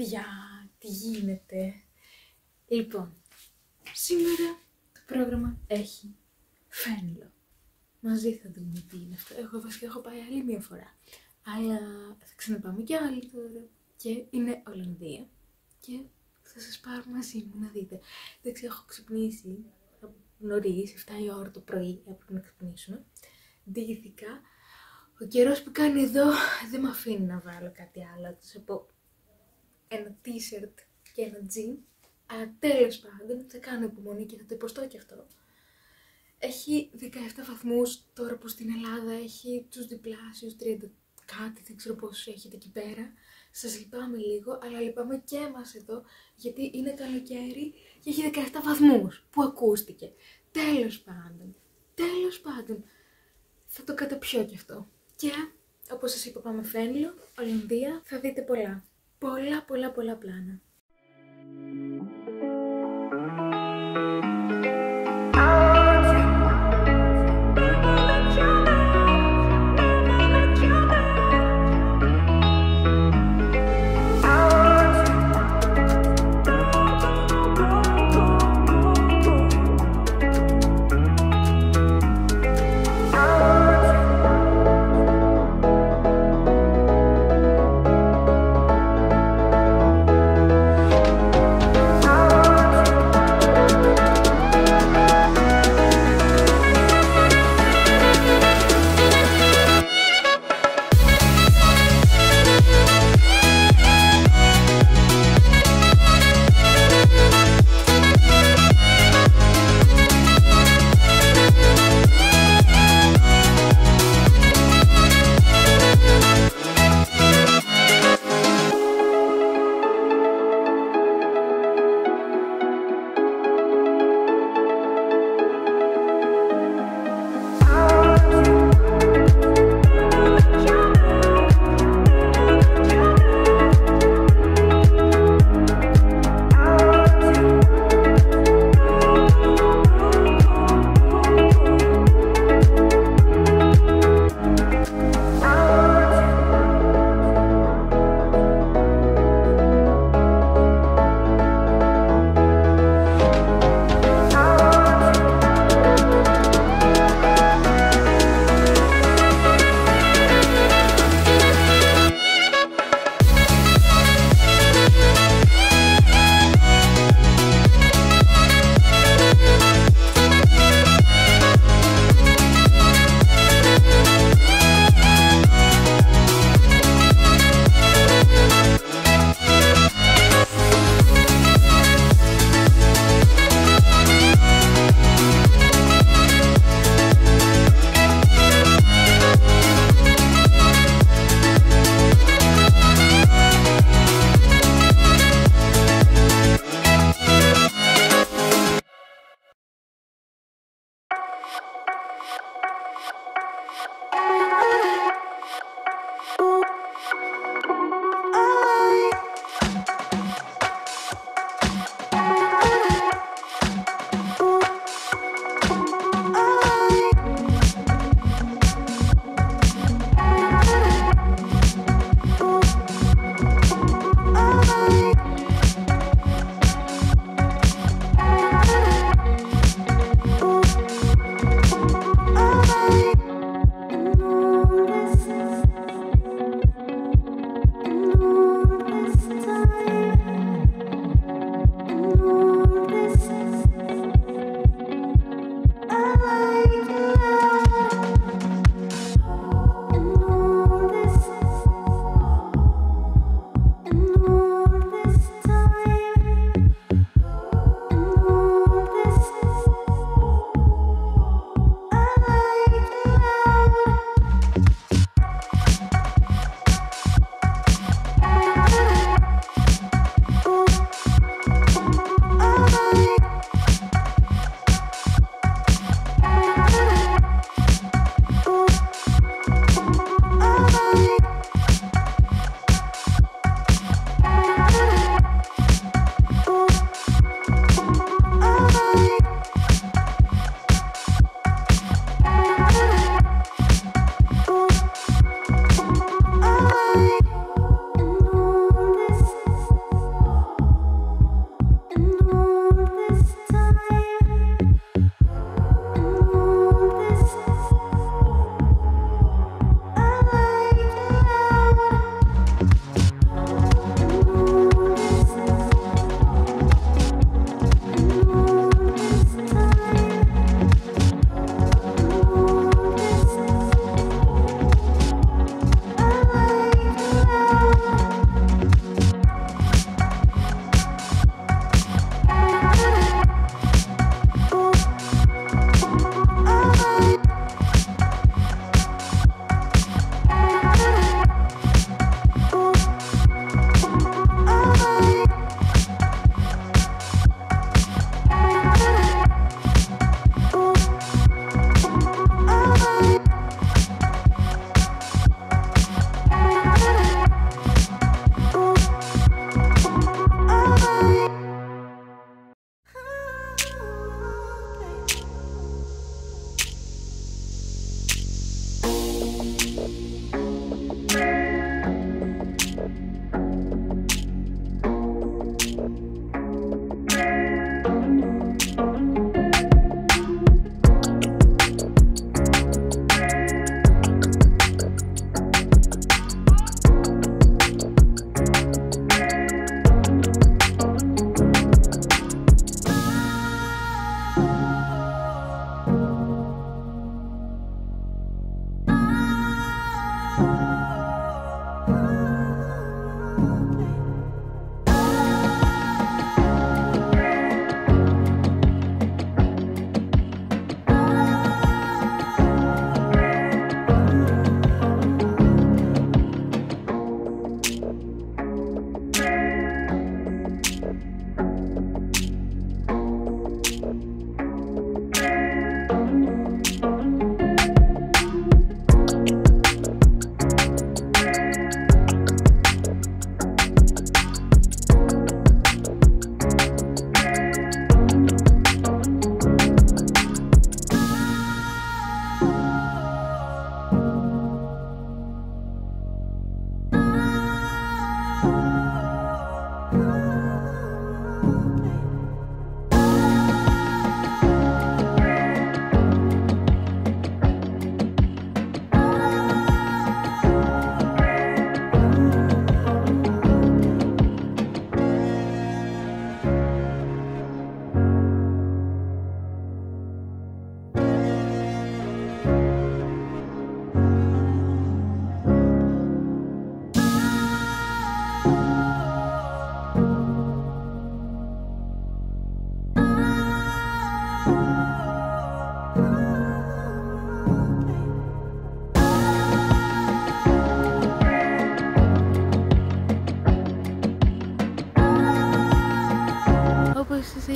παιδιά, τι γίνεται? Λοιπόν, σήμερα το πρόγραμμα έχει φένλο. Μαζί θα δούμε τι είναι αυτό. Εγώ βασικά έχω πάει άλλη μία φορά. Αλλά θα ξαναπάμε κι άλλη τώρα. Και είναι Ολλανδία. Και θα σας πάρω μαζί μου να δείτε. Εντάξει, έχω ξυπνήσει νωρίς, 7 η ώρα το πρωί, έπρεπε να ξυπνήσουμε. Ντύθηκα. Ο καιρός που κάνει εδώ δεν με αφήνει να βάλω κάτι άλλο. Θα σας πω ένα t-shirt και ένα jean. Αλλά τέλος πάντων θα κάνω υπομονή και θα το υποστώ και αυτό. Έχει 17 βαθμούς τώρα που στην Ελλάδα έχει τους διπλάσιους, 30 κάτι, δεν ξέρω πόσους έχετε εκεί πέρα. Σας λυπάμαι λίγο, αλλά λυπάμαι και εμάς εδώ, γιατί είναι καλοκαίρι και έχει 17 βαθμούς που ακούστηκε. Τέλος πάντων, θα το καταπιώ κι αυτό. Και όπως σας είπα, πάμε φένλο, Ολλανδία, θα δείτε πολλά πλάνα.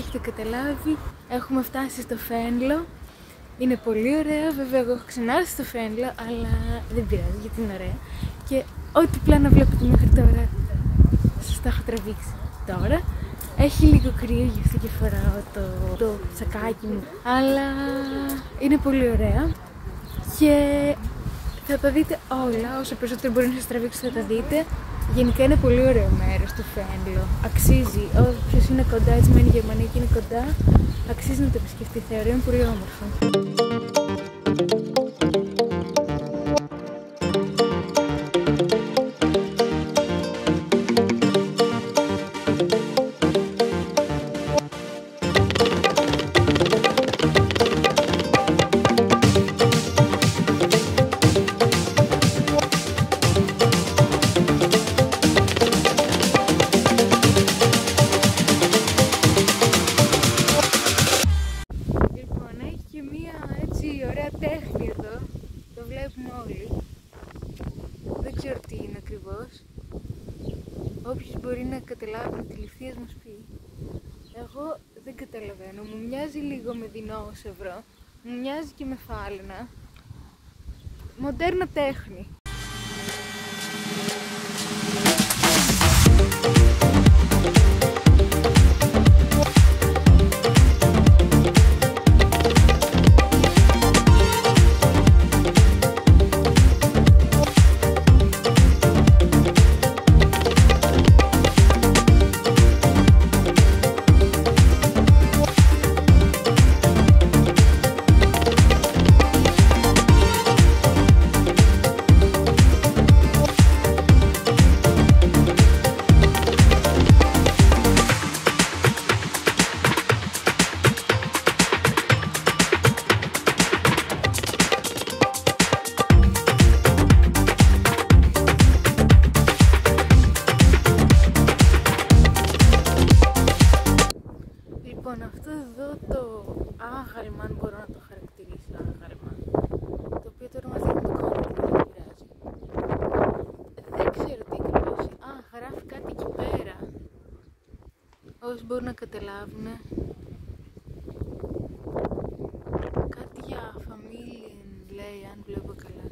έχετε καταλάβει, έχουμε φτάσει στο Φένλο. Είναι πολύ ωραία, βέβαια εγώ έχω ξανάρθει στο Φένλο, αλλά δεν πειράζει γιατί είναι ωραία. Και ό,τι πλάνα βλέπετε μέχρι τώρα, σας τα έχω τραβήξει τώρα. Έχει λίγο κρύο, γι' αυτό και φοράω το σακάκι μου, αλλά είναι πολύ ωραία. Και θα τα δείτε όλα, όσο περισσότερο μπορεί να σας τραβήξει θα τα δείτε. Γενικά είναι πολύ ωραίο μέρος το Φένλο. Αξίζει, όποιος είναι κοντά, έτσι μένει η Γερμανία και είναι κοντά, αξίζει να το επισκεφτεί, θεωρώ, είναι πολύ όμορφο. Τέχνη εδώ, το βλέπουμε όλοι. Δεν ξέρω τι είναι ακριβώς. Όποιος μπορεί να καταλάβει, να τηληφθεί, ας μας πει. Εγώ δεν καταλαβαίνω. Μου μοιάζει λίγο με δεινόσαυρο, μου μοιάζει και με φάλαινα. Μοντέρνα τέχνη. Λοιπόν, αυτό εδώ το άγαλμα, αν μπορώ να το χαρακτηρίσω άγαλμα, το οποίο τώρα μας δείχνει το κόμμα, δεν πειράζει. Δεν ξέρω τι ακριβώς. Γράφει κάτι εκεί πέρα. Όσοι μπορούν να καταλάβουν. Κάτι για Familien λέει, αν βλέπω καλά.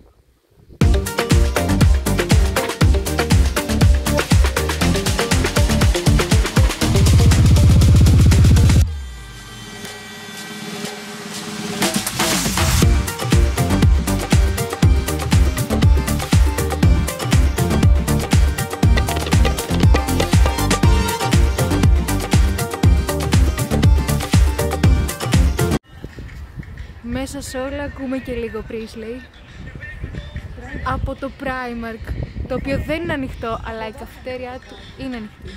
Μέσα σε όλα ακούμε και λίγο Priestley από το Primark, το οποίο δεν είναι ανοιχτό, αλλά η καφετέρια του είναι ανοιχτή.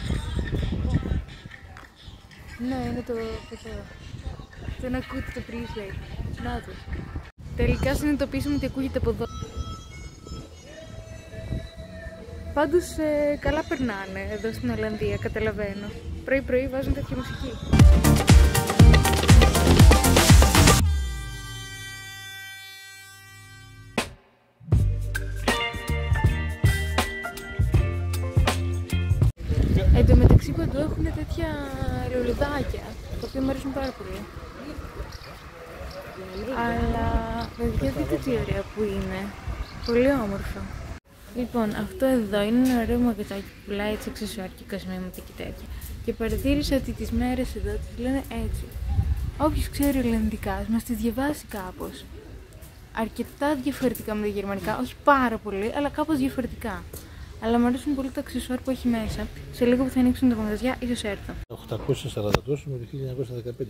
Ναι, είναι το εδώ. Δεν ακούτε το Priestley. Να το. Τελικά συνειδητοποίησαμε ότι ακούγεται από εδώ. Πάντως καλά περνάνε εδώ στην Ολλανδία, καταλαβαίνω. Πρωί-πρωί βάζουν τέτοια μουσική. Εν τω μεταξύ παντού έχουν τέτοια λουλουδάκια, τα οποία μου αρέσουν πάρα πολύ. Αλλά παιδιά, δείτε τι ωραία που είναι. Πολύ όμορφο. Λοιπόν, αυτό εδώ είναι ένα ωραίο μαγαζάκι που πουλάει έτσι αξεσουάρ και κοσμήματα και τέτοια. Και παρατήρησα ότι τις μέρες εδώ τις λένε έτσι. Όποιος ξέρει ολλανδικά, μας τις διαβάσει κάπως. Αρκετά διαφορετικά με τα γερμανικά, όχι πάρα πολύ, αλλά κάπως διαφορετικά. Αλλά μου αρέσουν πολύ τα αξεσουάρ που έχει μέσα. Σε λίγο που θα ανοίξουν τα μαγαζιά, ίσως έρθω. 840 τόσο με το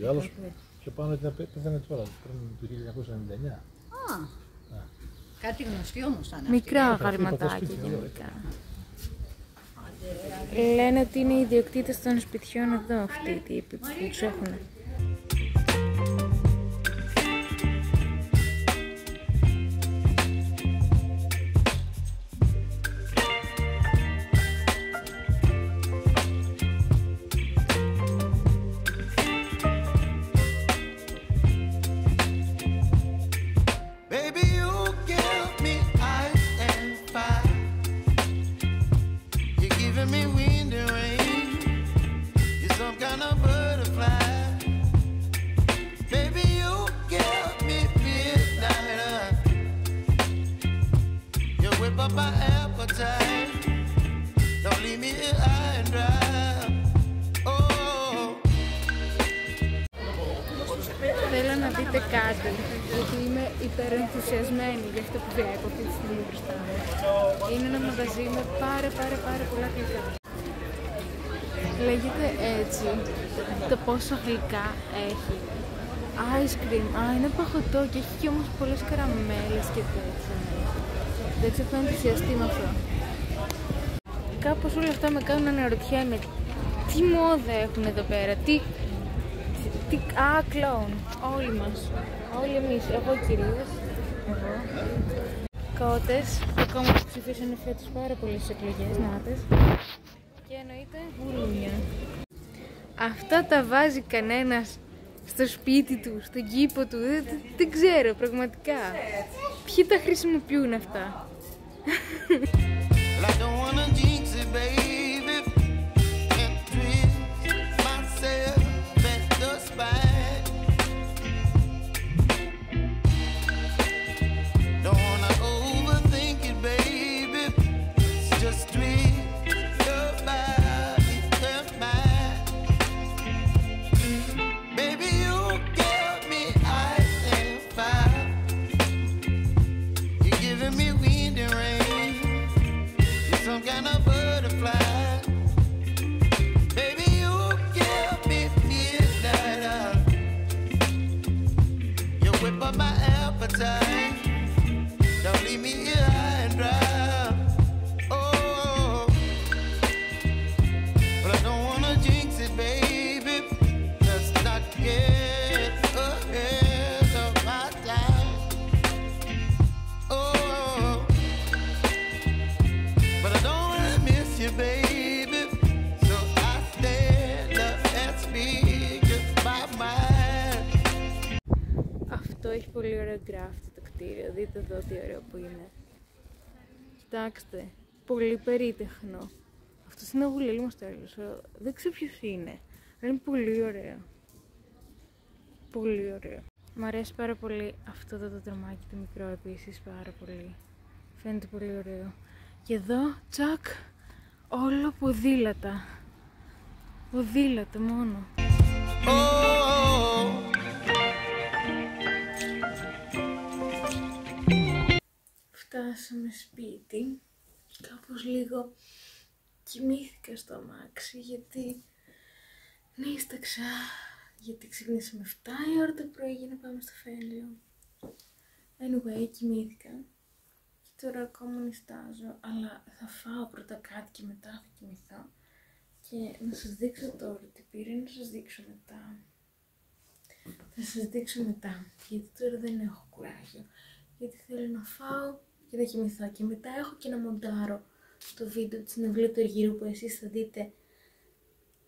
1915. Άλλος πιο πάνω πέθανε τώρα, πριν το 1999. Κάτι γνωστή όμως θα είναι. Μικρά αγαλματάκια γενικά. Λένε ότι είναι οι ιδιοκτήτες των σπιτιών εδώ αυτοί οι τύποι που τους έχουν. Me wind and rain, you're some kind of butterfly. πείτε κάτι, γιατί είμαι υπερενθουσιασμένη για αυτό που βλέπω αυτή τη στιγμή μπροστά μου. Είναι ένα μαγαζί με πάρα πολλά γλυκά. Λέγεται έτσι το πόσο γλυκά έχει. Ice cream, είναι παγωτό και έχει και όμως πολλές καραμέλες και τέτοια. Δεν ξέρω, θα ενθουσιαστεί με αυτό. Κάπως όλα αυτά με κάνουν να αναρωτιέμαι τι μόδα έχουν εδώ πέρα, κλόουν, όλοι μας, όλοι εμείς, εγώ κυρίως, εγώ. Κότες, ακόμα που ψηφίσανε φέτος πάρα πολλές εκλογές, νάτες. Και εννοείται γουλούνια. Αυτά τα βάζει κανένας στο σπίτι του, στον κήπο του, δεν ξέρω πραγματικά. Ποιοι τα χρησιμοποιούν αυτά. Αυτό έχει πολύ ωραίο γκράφτη το κτίριο, δείτε εδώ τι ωραίο που είναι. Κοιτάξτε, πολύ περίτεχνο. Αυτός είναι ο Γουλέλμος τέλος, δεν ξέρω ποιος είναι, αλλά είναι πολύ ωραίο. Πολύ ωραίο. Μ' αρέσει πάρα πολύ αυτό το δρομάκι το μικρό επίσης, πάρα πολύ. Φαίνεται πολύ ωραίο. Και εδώ, τσακ, όλο ποδήλατα. Ποδήλατα μόνο. Φτάσαμε σπίτι. Κάπως λίγο κοιμήθηκα στο αμάξι γιατί νύσταξα. Γιατί ξυπνήσαμε 7 η ώρα το πρωί για να πάμε στο Φένλιο. Anyway, κοιμήθηκα. Και τώρα ακόμα νηστάζω, αλλά θα φάω πρώτα κάτι και μετά θα κοιμηθώ. Και να σας δείξω τώρα τι πήρα, να σας δείξω μετά. Θα σας δείξω μετά, γιατί τώρα δεν έχω κουράγιο. Γιατί θέλω να φάω και να κοιμηθώ. Και μετά έχω και να μοντάρω το βίντεο της Νευλίου του Αργύρου που εσείς θα δείτε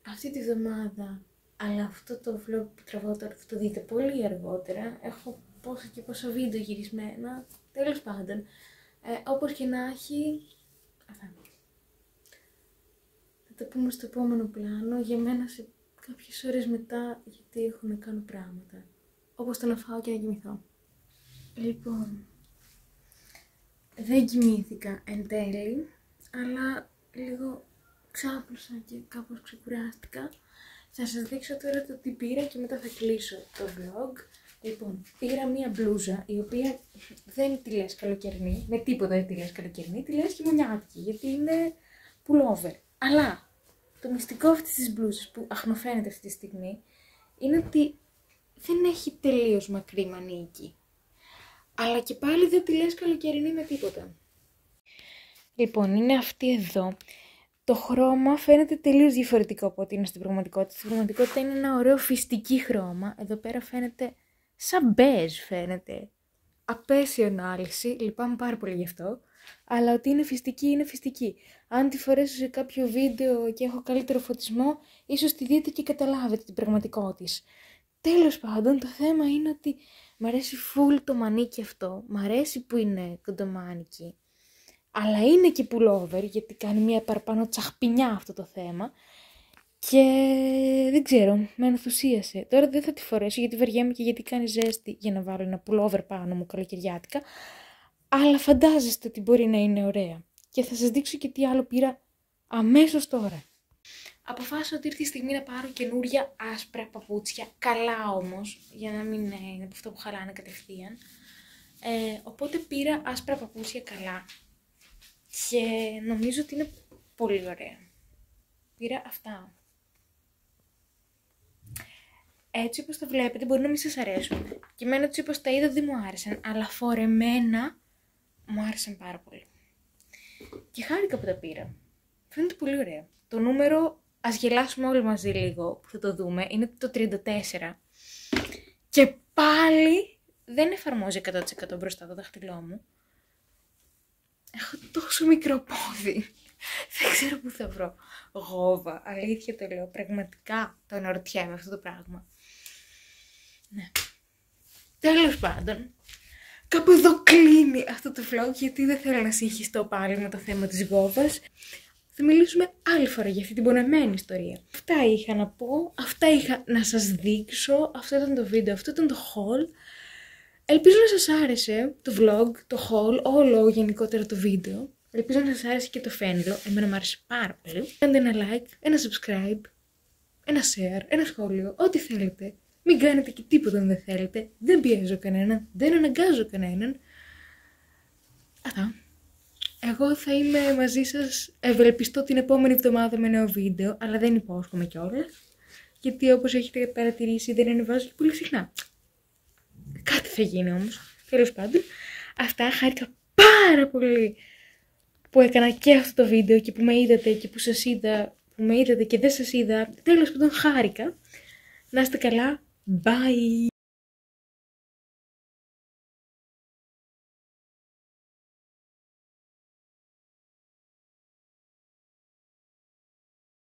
αυτή τη βδομάδα. Αλλά αυτό το vlog που τραβάω τώρα θα το δείτε πολύ αργότερα. Έχω πόσα και πόσα βίντεο γυρισμένα. Τέλος πάντων, όπως και να έχει, αυτά. Θα τα πούμε στο επόμενο πλάνο. Για μένα σε κάποιες ώρες μετά, γιατί έχω να κάνω πράγματα. Όπως το να φάω και να κοιμηθώ. Λοιπόν, δεν κοιμήθηκα εν τέλει, αλλά λίγο ξάπλωσα και κάπως ξεκουράστηκα. Θα σας δείξω τώρα το τι πήρα και μετά θα κλείσω το vlog. Λοιπόν, πήρα μία μπλούζα, η οποία δεν τη λες καλοκαιρινή, με τίποτα δεν τη λες καλοκαιρινή, τη λες χειμωνιάτικη, γιατί είναι pullover. Αλλά το μυστικό αυτής της μπλούζας που αχνοφαίνεται αυτή τη στιγμή, είναι ότι δεν έχει τελείως μακρύ μανίκι. Αλλά και πάλι δεν τη λες καλοκαιρινή με τίποτα. Λοιπόν, είναι αυτή εδώ. Το χρώμα φαίνεται τελείως διαφορετικό από ό,τι είναι στην πραγματικότητα. Στην πραγματικότητα είναι ένα ωραίο φιστική χρώμα. Εδώ πέρα φαίνεται σαν μπέζ φαίνεται. Απέσιο ανάλυση, λυπάμαι πάρα πολύ γι' αυτό. Αλλά ότι είναι φιστική, είναι φιστική. Αν τη φορέσω σε κάποιο βίντεο και έχω καλύτερο φωτισμό, ίσως τη δείτε και καταλάβετε την πραγματικότητα της. Τέλος πάντων, το θέμα είναι ότι μ' αρέσει full το μανίκι αυτό. Μ' αρέσει που είναι κοντομάνικι. Αλλά είναι και pullover, γιατί κάνει μια παραπάνω τσαχπινιά αυτό το θέμα. Και δεν ξέρω, με ενθουσίασε. Τώρα δεν θα τη φορέσω γιατί βαριέμαι και γιατί κάνει ζέστη για να βάλω ένα pullover πάνω μου καλοκαιριάτικα. Αλλά φαντάζεστε ότι μπορεί να είναι ωραία. Και θα σας δείξω και τι άλλο πήρα αμέσως τώρα. αποφάσισα ότι ήρθε η στιγμή να πάρω καινούρια άσπρα παπούτσια, καλά όμως, για να μην είναι από αυτό που χαλάνε κατευθείαν. Οπότε πήρα άσπρα παπούτσια καλά και νομίζω ότι είναι πολύ ωραία. Πήρα αυτά. Έτσι όπως τα βλέπετε μπορεί να μην σας αρέσουν. Και εμένα έτσι όπως τα είδα δεν μου άρεσαν, αλλά φορεμένα μου άρεσαν πάρα πολύ. Και χάρηκα που τα πήρα. Φαίνεται πολύ ωραία. Το νούμερο, ας γελάσουμε όλοι μαζί λίγο που θα το δούμε, είναι το 34. Και πάλι δεν εφαρμόζει 100% μπροστά το δάχτυλό μου. Έχω τόσο μικρό πόδι. Δεν ξέρω πού θα βρω γόβα. Αλήθεια το λέω. Πραγματικά το αναρωτιέμαι αυτό το πράγμα. Ναι. Τέλος πάντων. Κάπου εδώ κλείνει αυτό το vlog, γιατί δεν θέλω να συγχυστώ πάλι με το θέμα της γόβας. Θα μιλήσουμε άλλη φορά για αυτή την πονεμένη ιστορία. Αυτά είχα να πω, αυτά είχα να σας δείξω. Αυτό ήταν το βίντεο, αυτό ήταν το haul. Ελπίζω να σας άρεσε το vlog, το haul, όλο γενικότερα το βίντεο. Ελπίζω να σας άρεσε και το φένλο, εμένα μου άρεσε πάρα πολύ. Κάντε ένα like, ένα subscribe, ένα share, ένα σχόλιο, ό,τι θέλετε. Μην κάνετε και τίποτα αν δεν θέλετε. Δεν πιέζω κανέναν, δεν αναγκάζω κανέναν. Αυτά. Εγώ θα είμαι μαζί σας, ευελπιστώ, την επόμενη εβδομάδα με νέο βίντεο, αλλά δεν υπόσχομαι κιόλας. Γιατί όπως έχετε παρατηρήσει δεν ανεβάζω και πολύ συχνά. Κάτι θα γίνει όμως. Τέλος πάντων, αυτά, χάρηκα πάρα πολύ που έκανα και αυτό το βίντεο και που με είδατε και που σας είδα, που με είδατε και δεν σας είδα. Τέλος πάντων, χάρηκα. Να είστε καλά. Bye!